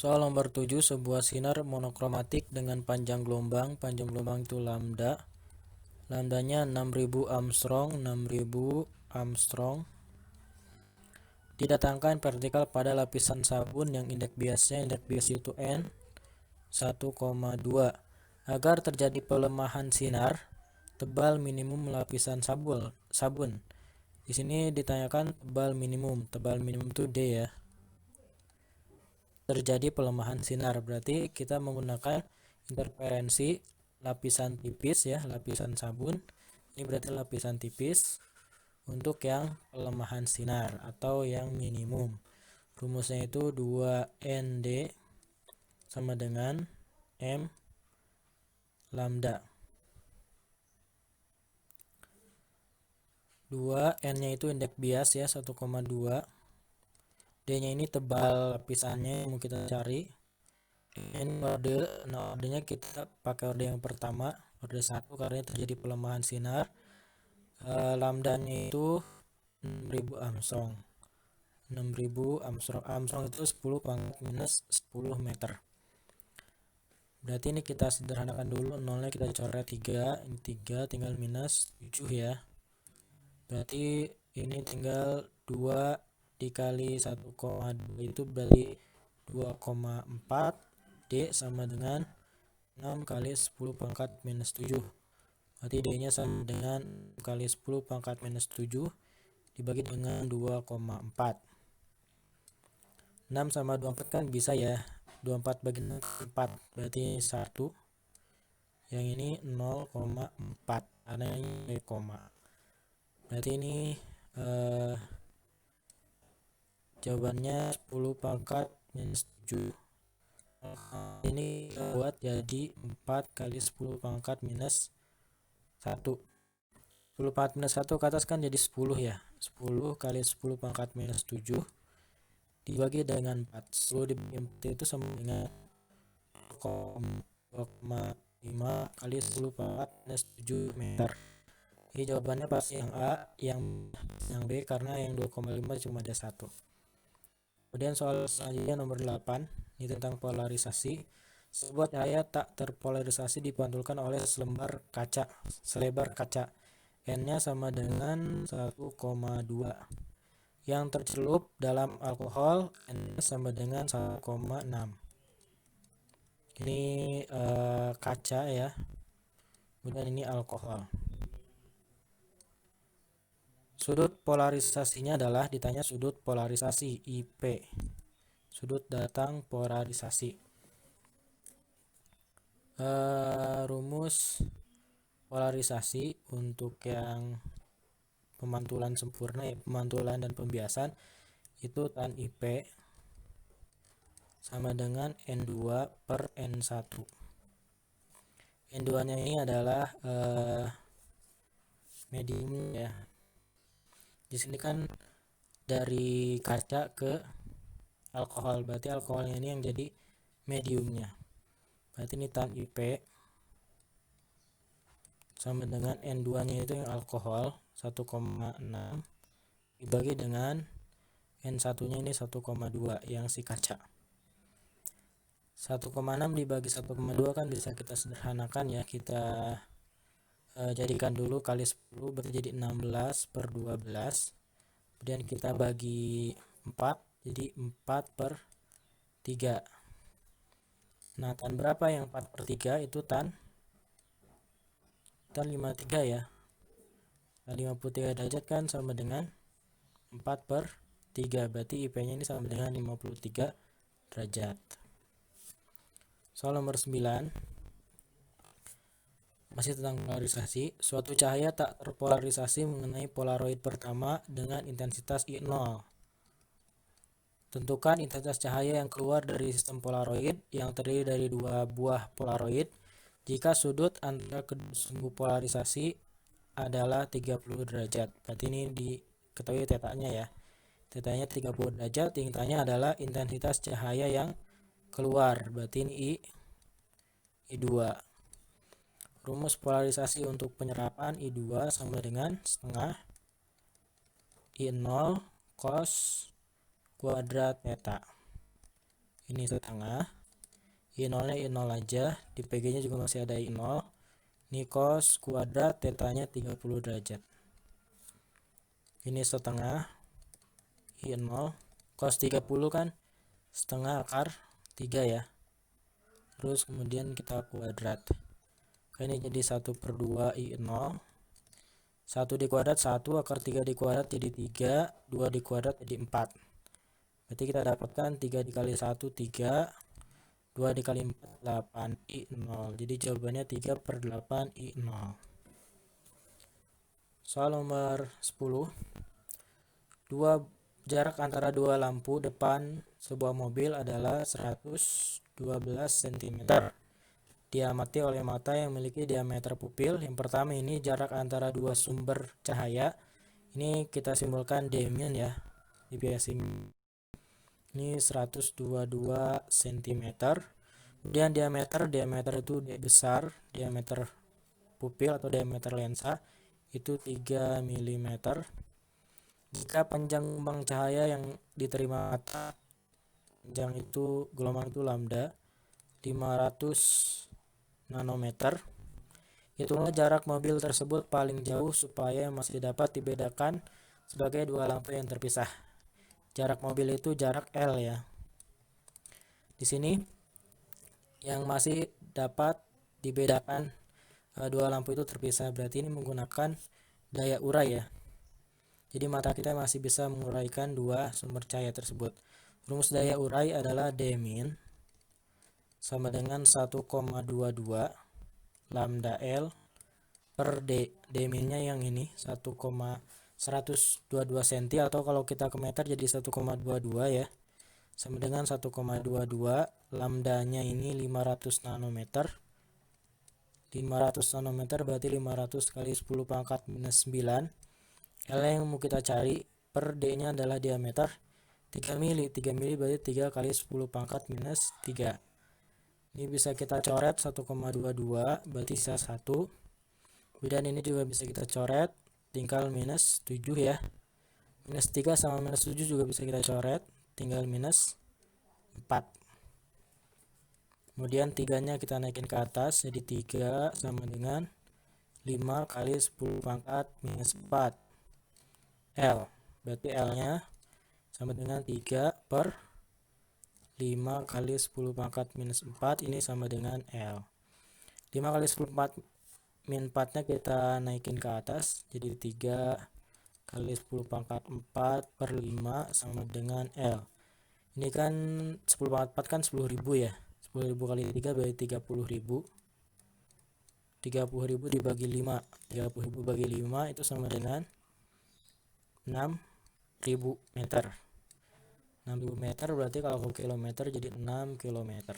Soal nomor 7, sebuah sinar monokromatik dengan panjang gelombang itu lambda. Lambdanya 6000 Armstrong, 6000 Armstrong. Didatangkan vertikal pada lapisan sabun yang indeks biasnya itu N 1,2. Agar terjadi pelemahan sinar, tebal minimum lapisan sabun. Di sini ditanyakan tebal minimum itu D ya. Terjadi pelemahan sinar, berarti kita menggunakan interferensi lapisan tipis ya, lapisan sabun. Ini berarti lapisan tipis untuk yang pelemahan sinar atau yang minimum. Rumusnya itu 2ND sama dengan M lambda. 2 N-nya itu indeks bias ya, 1,2. D-nya ini tebal lapisannya yang mau kita cari. N ordenya kita pakai orde yang pertama, orde 1 karena terjadi pelemahan sinar. Lambdanya itu 6000 Armstrong. 6000 Armstrong itu 10 pangkat minus 10 meter. Berarti ini kita sederhanakan dulu, nolnya kita coret 3, ini 3 tinggal minus 7 ya. Berarti ini tinggal 2 dikali 1,2 itu berarti 2,4. D sama dengan 6 kali 10 pangkat minus 7. Berarti D nya sama dengan 6 kali 10 pangkat minus 7 dibagi dengan 2,4. 6 sama 24 kan bisa ya, 24 bagi 4 berarti 1. Yang ini 0,4 karena ini koma. Berarti ini jawabannya 10 pangkat minus 7. Ini buat jadi 4 kali 10 pangkat minus 1. 10 pangkat minus 1 ke atas kan jadi 10 ya. 10 kali 10 pangkat minus 7 dibagi dengan 4. 10 dibagi 4 itu sama dengan 2,5 kali 10 pangkat minus 7 meter. Jadi jawabannya pasti yang A, yang B karena yang 2,5 cuma ada 1. Kemudian soal selanjutnya nomor 8, ini tentang polarisasi. Sebuah cahaya tak terpolarisasi dipantulkan oleh selebar kaca. N-nya sama dengan 1,2. Yang tercelup dalam alkohol N-nya sama dengan 1,6. Ini kaca ya. Kemudian ini alkohol. Sudut polarisasinya adalah, ditanya sudut polarisasi IP. Sudut datang polarisasi. Rumus polarisasi untuk yang pemantulan sempurna ya, pemantulan dan pembiasan itu tan IP sama dengan N2 per N1. N2 nya ini adalah medium ya. Di sini kan dari kaca ke alkohol, berarti alkoholnya ini yang jadi mediumnya. Berarti ini tan IP sama dengan N2 nya itu yang alkohol 1,6 dibagi dengan N1 nya ini 1,2 yang si kaca. 1,6 dibagi 1,2 kan bisa kita sederhanakan ya, kita jadikan dulu kali 10 berarti jadi 16 per 12. Kemudian kita bagi 4 jadi 4 per 3. Nah, tan berapa yang 4 per 3 itu tan 53 ya. Tan 53 derajat kan sama dengan 4 per 3, berarti IP nya ini sama dengan 53 derajat. Soal nomor 9 masih tentang polarisasi. Suatu cahaya tak terpolarisasi mengenai polaroid pertama dengan intensitas I0. Tentukan intensitas cahaya yang keluar dari sistem polaroid yang terdiri dari 2 buah polaroid jika sudut antara kedua sumbu polarisasi adalah 30 derajat. Berarti ini diketahui tetanya ya. Tetanya 30 derajat, tingkatnya adalah intensitas cahaya yang keluar. Berarti ini I2. Rumus polarisasi untuk penyerapan I2 sama dengan setengah I0 cos kuadrat theta. ini setengah, I0 nya I0 aja, di PG nya juga masih ada I0, ini cos kuadrat tetanya 30 derajat, ini setengah I0, cos 30 kan setengah akar 3 ya, terus kemudian kita kuadrat, ini jadi 1/2 I0, 1 dikuadrat 1, akar 3 dikuadrat jadi 3, 2 dikuadrat jadi 4. Berarti kita dapatkan 3 dikali 1 3, 2 dikali 4 8 I0. Jadi jawabannya 3/8 I0. Soal nomor 10. Jarak antara dua lampu depan sebuah mobil adalah 112 cm. Diamati oleh mata yang memiliki diameter pupil. Yang pertama ini jarak antara dua sumber cahaya. Ini kita simbolkan Damien ya. Di biasa ini 122 cm. Kemudian diameter itu besar, diameter pupil atau diameter lensa itu 3 mm. Jika panjang gelombang cahaya yang diterima mata, panjang itu gelombang itu lambda 500 nanometer. Hitunglah jarak mobil tersebut paling jauh supaya masih dapat dibedakan sebagai dua lampu yang terpisah. Jarak mobil itu jarak L ya. Di sini yang masih dapat dibedakan dua lampu itu terpisah, berarti ini menggunakan daya urai ya. Jadi mata kita masih bisa menguraikan dua sumber cahaya tersebut. Rumus daya urai adalah Dmin sama dengan 1,22 lambda L per D. Dminnya yang ini 122 cm, atau kalau kita ke meter jadi 1,22 ya. Sama dengan 1,22, lambdanya ini 500 nanometer. 500 nanometer berarti 500 kali 10 pangkat minus 9. L yang mau kita cari per D nya adalah diameter 3 mili. 3 mili berarti 3 kali 10 pangkat minus 3. Ini bisa kita coret 1,22 berarti sisa 1. Kemudian ini juga bisa kita coret, tinggal minus 7 ya. Minus 3 sama minus 7 juga bisa kita coret, tinggal minus 4. Kemudian 3 nya kita naikin ke atas, jadi 3 sama dengan 5 kali 10 pangkat minus 4 L. Berarti L nya sama dengan 3 per 5 kali 10 pangkat minus 4, ini sama dengan L. 5 kali 10 min 4 nya kita naikin ke atas, jadi 3 kali 10 pangkat 4 per 5 sama dengan L. Ini kan 10 pangkat 4 kan 10.000 ya. 10.000 kali 3 berarti 30.000. 30.000 dibagi 5. 30.000 bagi 5 itu sama dengan 6.000 meter. 6.000 meter berarti kalau ke kilometer jadi 6 km.